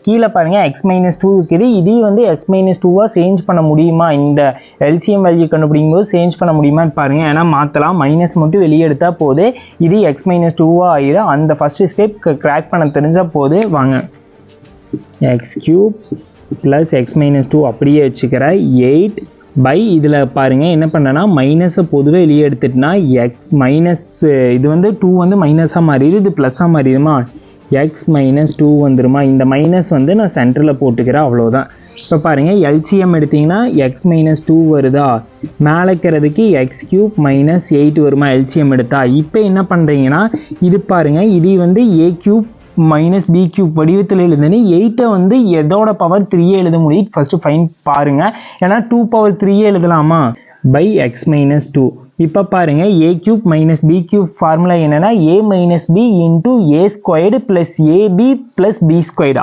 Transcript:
கீழே பாருங்கள் X minus 2 இருக்குது. இதே வந்து எக்ஸ் மைனஸ் 2வாக சேஞ்ச் பண்ண முடியுமா? இந்த எல்சிஎம் வேல்யூ கண்டுபிடிக்கும் போது சேஞ்ச் பண்ண முடியுமான்னு பாருங்கள். ஏன்னா மாற்றலாம், மைனஸ் மட்டும் வெளியே எடுத்தால் போது இது எக்ஸ் மைனஸ் 2வாக ஆகிடும். அந்த ஃபஸ்ட்டு ஸ்டெப் கிராக் பண்ண தெரிஞ்சால் போது. வாங்க, X cube plus X minus 2 அப்படியே வச்சுக்கிறேன். 8 பை இதில் பாருங்கள் என்ன பண்ணேன்னா மைனஸை பொதுவே வெளியே எடுத்துட்டுனா எக்ஸ் மைனஸ் இது வந்து 2 வந்து மைனஸாக மாறிடுது, இது ப்ளஸ்ஸாக மாறிடுமா? எக்ஸ் மைனஸ் 2 வந்துருமா? இந்த மைனஸ் வந்து நான் சென்டரில் போட்டுக்கிறேன், அவ்வளோதான். இப்போ பாருங்கள் எல்சிஎம் எடுத்திங்கன்னா எக்ஸ் மைனஸ் 2 வருதா, மேலே இருக்கிறதுக்கு எக்ஸ் கியூப் மைனஸ் 8 வருமா எல்சிஎம் எடுத்தா. இப்போ என்ன பண்ணுறீங்கன்னா இது பாருங்கள், இது வந்து ஏ கியூப் மைனஸ் பி கியூப் வடிவத்தில் எழுதுன்னு 8 வந்து எதோட பவர் 3 எழுத முடியும் ஃபஸ்ட்டு ஃபைன் பாருங்கள். ஏன்னா 2 பவர் 3 எழுதலாமா? By x minus 2. இப்போ பாருங்கள் a cube minus b cube formula என்னென்னா a minus b into a squared plus ab plus b squared.